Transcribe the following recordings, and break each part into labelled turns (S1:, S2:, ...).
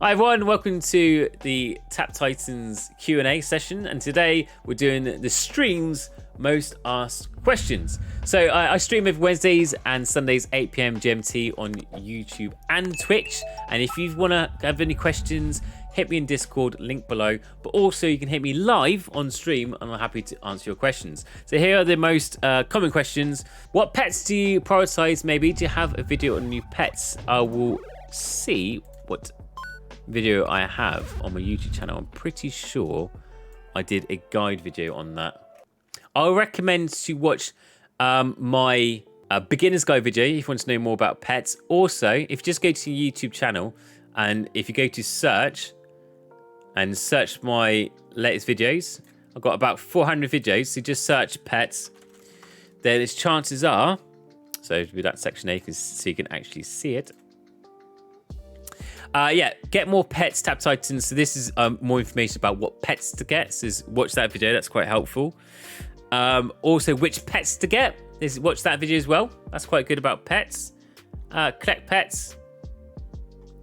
S1: Hi everyone, welcome to the Tap Titans Q&A session, and today we're doing the stream's most asked questions. So I stream every Wednesdays and Sundays 8 p.m. GMT on YouTube and Twitch, and if you want to have any questions, hit me in Discord, link below, but also you can hit me live on stream and I'm happy to answer your questions. So here are the most common questions. What pets do you prioritize? Maybe do you have a video on new pets? I will see what video I have on my YouTube channel. I'm pretty sure I did a guide video on that. I'll recommend to watch my beginner's guide video if you want to know more about pets. Also, if you just go to your YouTube channel and if you go to search and search my latest videos, I've got about 400 videos, so just search pets. There's chances are, so with that section A, so you can actually see it. Yeah, get more pets, Tap Titans. So this is more information about what pets to get. So watch that video, that's quite helpful. Also, which pets to get. Watch that video as well. That's quite good about pets. Collect pets.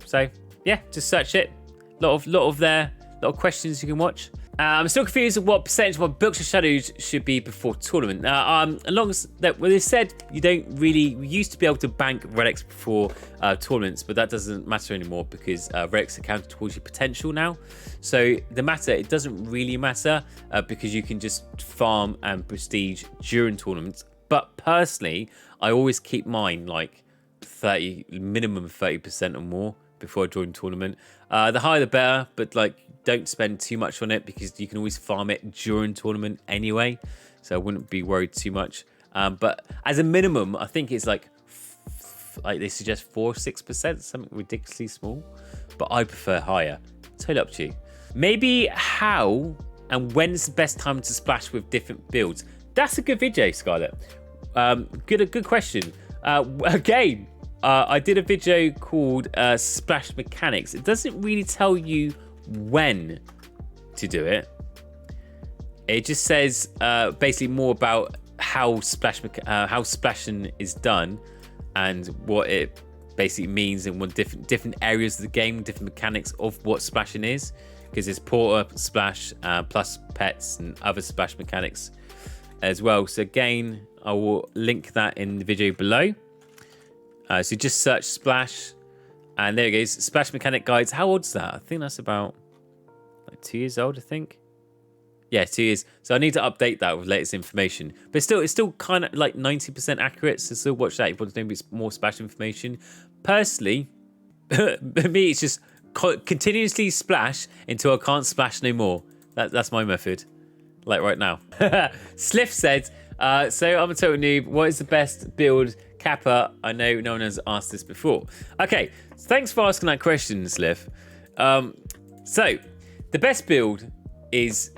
S1: So yeah, just search it. Lot of questions you can watch. I'm still confused at what percentage of my books of shadows should be before tournament. Along as that, well, they said we used to be able to bank relics before tournaments, but that doesn't matter anymore because relics are counted towards your potential now. So it doesn't really matter because you can just farm and prestige during tournaments. But personally, I always keep mine like minimum 30% or more before I join tournament. The higher the better, but like don't spend too much on it because you can always farm it during tournament anyway, so I wouldn't be worried too much. But as a minimum, I think it's like they suggest 4 or 6%, something ridiculously small, but I prefer higher. Totally up to you. Maybe how and when's the best time to splash with different builds? That's a good video, Scarlett. Good question. Again, I did a video called Splash Mechanics. It doesn't really tell you when to do it. It just says basically more about how splashing is done and what it basically means and what different areas of the game, different mechanics of what splashing is, because there's porter splash plus pets and other splash mechanics as well. So again, I will link that in the video below. So just search splash, and there it goes. Splash mechanic guides. How old's that? I think that's about like 2 years old, I think. Yeah, 2 years. So I need to update that with latest information. But it's still kind of like 90% accurate. So still watch that if you want to know more splash information. Personally, me, it's just continuously splash until I can't splash no more. That's my method. Like right now. Sliff said, so I'm a total noob. What is the best build? Kappa, I know no one has asked this before. Okay, thanks for asking that question, Sliff. So, the best build is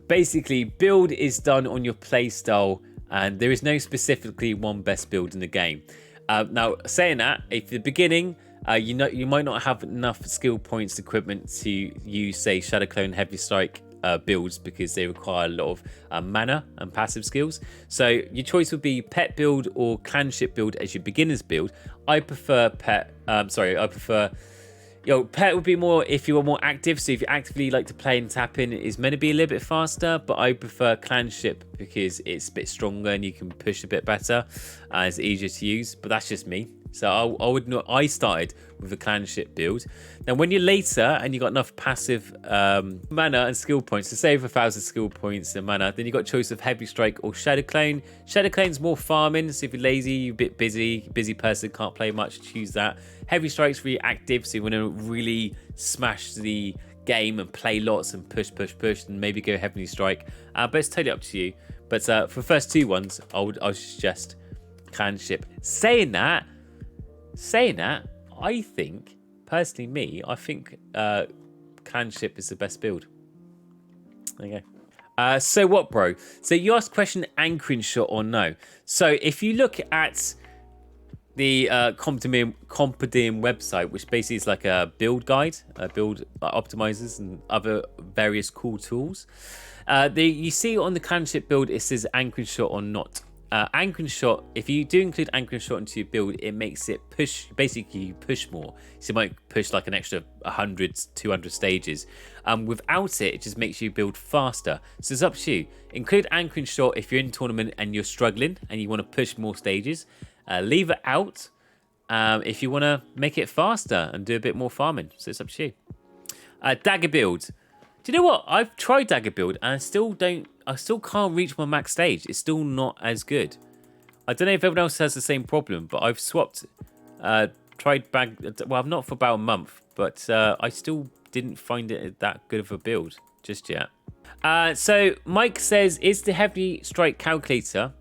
S1: basically build is done on your play style, and there is no specifically one best build in the game. Now, saying that, if the beginning, you might not have enough skill points, equipment to use, say, Shadow Clone, Heavy Strike builds because they require a lot of mana and passive skills. So your choice would be pet build or clanship build as your beginner's build. I prefer pet. Pet would be more if you are more active. So if you actively like to play and tap in, it's meant to be a little bit faster. But I prefer clanship because it's a bit stronger and you can push a bit better. It's easier to use. But that's just me. So I started with a clanship build. Now, when you're later and you got enough passive mana and skill points to save 1,000 skill points and mana, then you got choice of Heavy Strike or Shadow Clone. Shadow Clone's more farming, so if you're lazy, you're a bit busy person, can't play much, choose that. Heavy Strike's really active, so you want to really smash the game and play lots and push, and maybe go Heavy Strike. But it's totally up to you. But for the first two ones, I would suggest clanship. Saying that, I think, personally I think clanship is the best build. There you go. So what, bro? So you asked question anchoring shot or no. So if you look at the Compedium website, which basically is like a build guide, build optimizers and other various cool tools, you see on the clanship build, it says anchoring shot or not. anchoring shot, if you do include anchoring shot into your build, it makes it basically you push more. So you might push like an extra 100, 200 stages. Without it, it just makes you build faster. So it's up to you. Include anchoring shot if you're in tournament and you're struggling and you want to push more stages. Leave it out if you want to make it faster and do a bit more farming. So it's up to you. Dagger build. Do you know what? I've tried dagger build and I still can't reach my max stage. It's still not as good. I don't know if everyone else has the same problem, but I've swapped, well, not for about a month, but I still didn't find it that good of a build just yet. So Mike says, is the heavy strike calculator.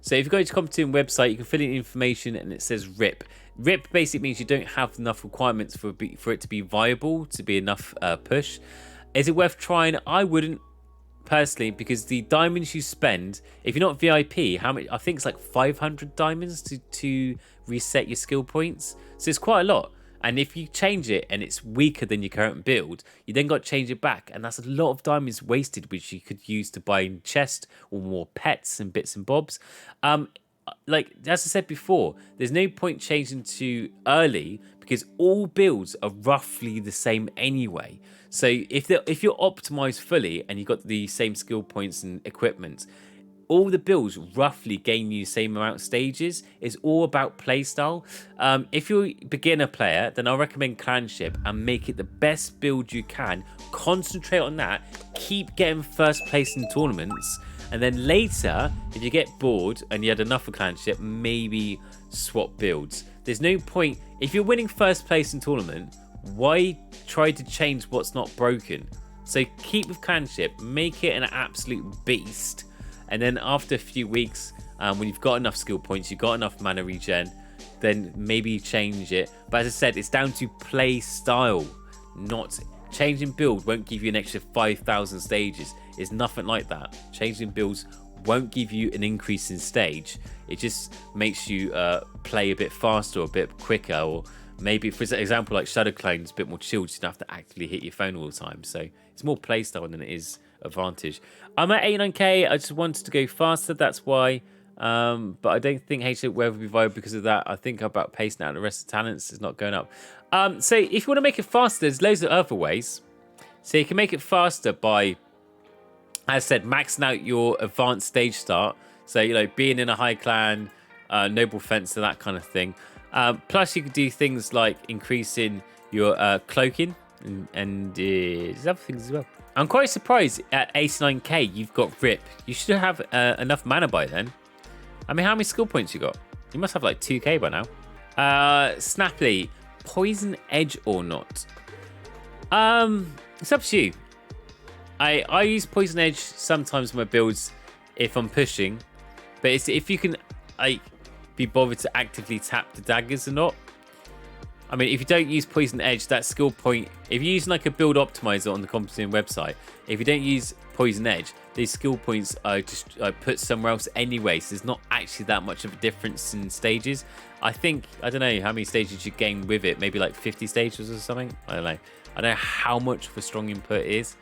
S1: So if you go to competition website, you can fill in information and it says RIP. RIP basically means you don't have enough requirements for it to be viable, to be enough push. Is it worth trying? I wouldn't personally, because the diamonds you spend, if you're not VIP, how many? I think it's like 500 diamonds to reset your skill points. So it's quite a lot. And if you change it and it's weaker than your current build, you then got to change it back. And that's a lot of diamonds wasted, which you could use to buy in chest or more pets and bits and bobs. Like, as I said before, there's no point changing to early because all builds are roughly the same anyway. So if you're optimized fully and you've got the same skill points and equipment, all the builds roughly gain you the same amount of stages. It's all about playstyle. If you're a beginner player, then I'll recommend clanship and make it the best build you can. Concentrate on that. Keep getting first place in tournaments. And then later, if you get bored and you had enough of clanship, maybe swap builds. There's no point. If you're winning first place in tournament, why try to change what's not broken? So keep with clanship, make it an absolute beast. And then after a few weeks, when you've got enough skill points, you've got enough mana regen, then maybe change it. But as I said, it's down to play style, not changing build won't give you an extra 5,000 stages. It's nothing like that. Changing builds won't give you an increase in stage. It just makes you play a bit faster or a bit quicker, or maybe, for example, like Shadow Clone's a bit more chilled, so you don't have to actively hit your phone all the time. So it's more playstyle than it is advantage. I'm at 89k. I just wanted to go faster, that's why. But I don't think H8 will ever be viable because of that. I think about pacing out the rest of the talents. It's not going up. So if you want to make it faster, there's loads of other ways. So you can make it faster by, as I said, maxing out your advanced stage start. So, you know, being in a high clan, noble fencer, that kind of thing. Plus, you could do things like increasing your cloaking and there's other things as well. I'm quite surprised at 89k you've got RIP. You should have enough mana by then. I mean, how many skill points you got? You must have like 2k by now. Snappily, poison edge or not? It's up to you. I use poison edge sometimes in my builds if I'm pushing, but it's if you can be bothered to actively tap the daggers or not. I mean, if you don't use poison edge, that skill point, if you're using like a build optimizer on the competition website, if you don't use poison edge, these skill points are just put somewhere else anyway, so there's not actually that much of a difference in stages. I think, I don't know how many stages you gain with it, maybe like 50 stages or something. I don't know. I don't know how much of a strong input it is.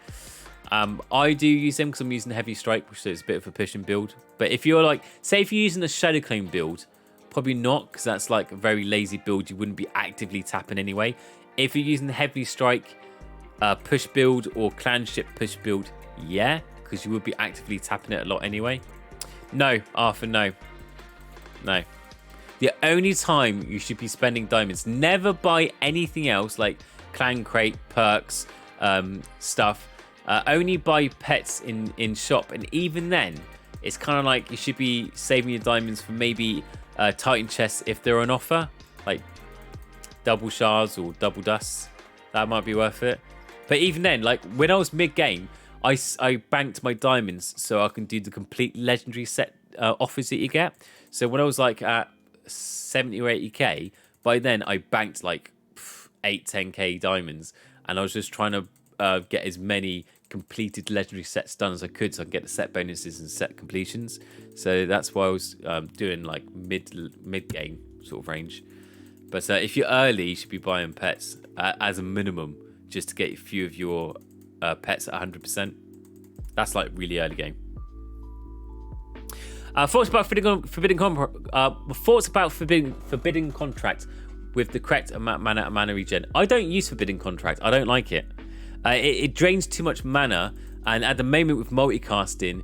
S1: I do use them because I'm using heavy strike, which is a bit of a pushing build. But if you're like, say if you're using the Shadow Clone build, probably not, because that's like a very lazy build. You wouldn't be actively tapping anyway. If you're using the heavy strike push build or clanship push build, yeah, because you would be actively tapping it a lot anyway. No, Arthur, no. No. The only time you should be spending diamonds, never buy anything else like clan crate, perks, stuff. Only buy pets in shop, and even then, it's kind of like you should be saving your diamonds for maybe Titan chests if they're on offer, like double shards or double dusts. That might be worth it. But even then, like when I was mid-game, I banked my diamonds so I can do the complete legendary set offers that you get. So when I was like at 70 or 80k, by then I banked like 8-10k diamonds, and I was just trying to get as many completed legendary sets done as I could so I can get the set bonuses and set completions. So that's why I was doing like mid game sort of range. But if you're early, you should be buying pets as a minimum just to get a few of your pets at 100%. That's like really early game. Thoughts about forbidden contract with the correct mana regen. I don't use forbidden contract. I don't like it. It drains too much mana, and at the moment with multicasting,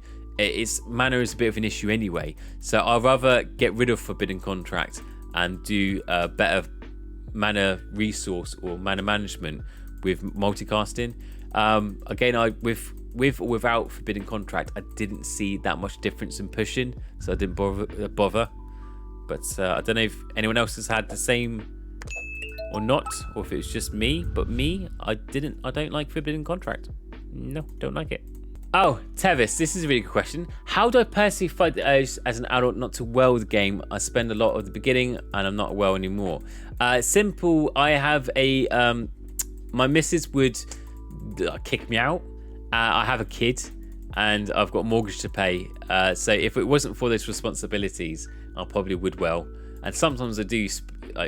S1: mana is a bit of an issue anyway. So I'd rather get rid of forbidden contract and do better mana resource or mana management with multicasting. Again, with or without forbidden contract, I didn't see that much difference in pushing, so I didn't bother. But I don't know if anyone else has had the same or not, or if it was just me. But me, I don't like forbidden contract. No, don't like it. Oh, Tevis, this is a really good question. How do I personally fight the urge as an adult not to well the game? I spend a lot of the beginning and I'm not well anymore. Simple. I have my missus would kick me out. I have a kid and I've got a mortgage to pay. So if it wasn't for those responsibilities, I probably would well. And sometimes I do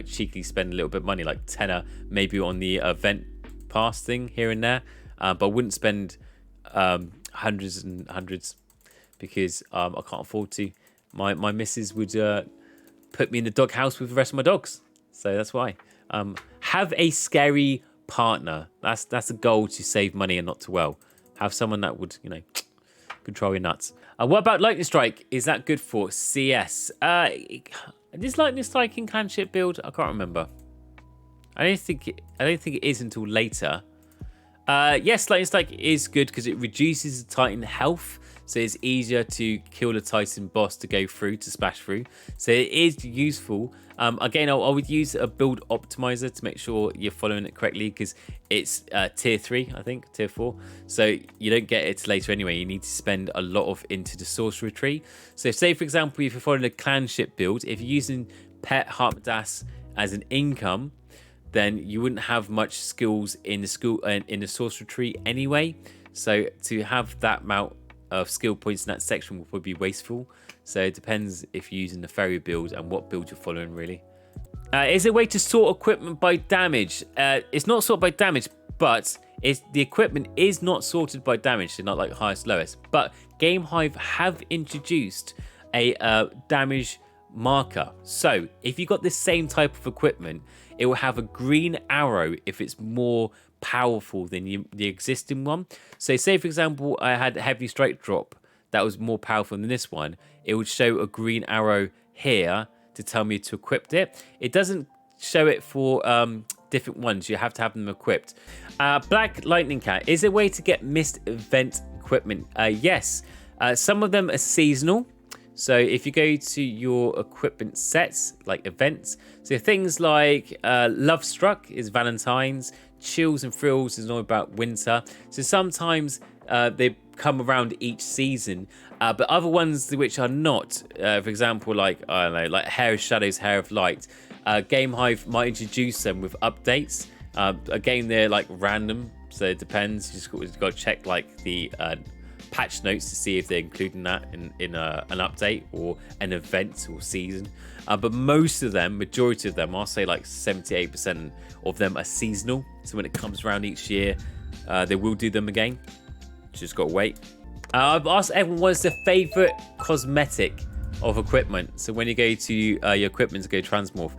S1: cheekily spend a little bit of money, like tenner, maybe on the event pass thing here and there. But I wouldn't spend hundreds and hundreds because I can't afford to. My missus would put me in the doghouse with the rest of my dogs. So that's why. Have a scary partner. That's a goal to save money and not to well. Have someone that would, control your nuts. What about Lightning Strike? Is that good for CS? This Lightning Strike in clanship build? I can't remember. I don't think it is until later. Yes, Lightning Strike is good because it reduces the Titan health, so it's easier to kill the Titan boss to go through, to splash through. So it is useful. Again, I would use a build optimizer to make sure you're following it correctly because it's tier 3, I think, tier 4. So you don't get it later anyway. You need to spend a lot of into the sorcerer tree. So say, for example, if you're following a clanship build, if you're using Pet Harpdas as an income, then you wouldn't have much skills in the sorcerer tree anyway. So to have that amount of skill points in that section will probably be wasteful. So it depends if you're using the fairy build and what build you're following, really. Is there a way to sort equipment by damage? It's not sorted by damage, but the equipment is not sorted by damage, so not like highest lowest. But GameHive have introduced a damage marker. So if you got the same type of equipment, it will have a green arrow if it's more powerful than the existing one. So say, for example, I had heavy strike drop that was more powerful than this one. It would show a green arrow here to tell me to equip it. It doesn't show it for different ones. You have to have them equipped. Black Lightning Cat. Is there a way to get missed event equipment? Yes. Some of them are seasonal. So if you go to your equipment sets, like events, so things like Love Struck is Valentine's, Chills and Thrills is all about winter. So sometimes they come around each season, but other ones which are not, for example, like, I don't know, like Hair of Shadows, Hair of Light, GameHive might introduce them with updates. Again, they're like random, so it depends. You just got to check like the patch notes to see if they're including that in an update or an event or season. But most of them, majority of them, I'll say like 78% of them are seasonal. So when it comes around each year, they will do them again. Just got to wait. I've asked everyone what is their favorite cosmetic of equipment. So when you go to your equipment to go transmorph,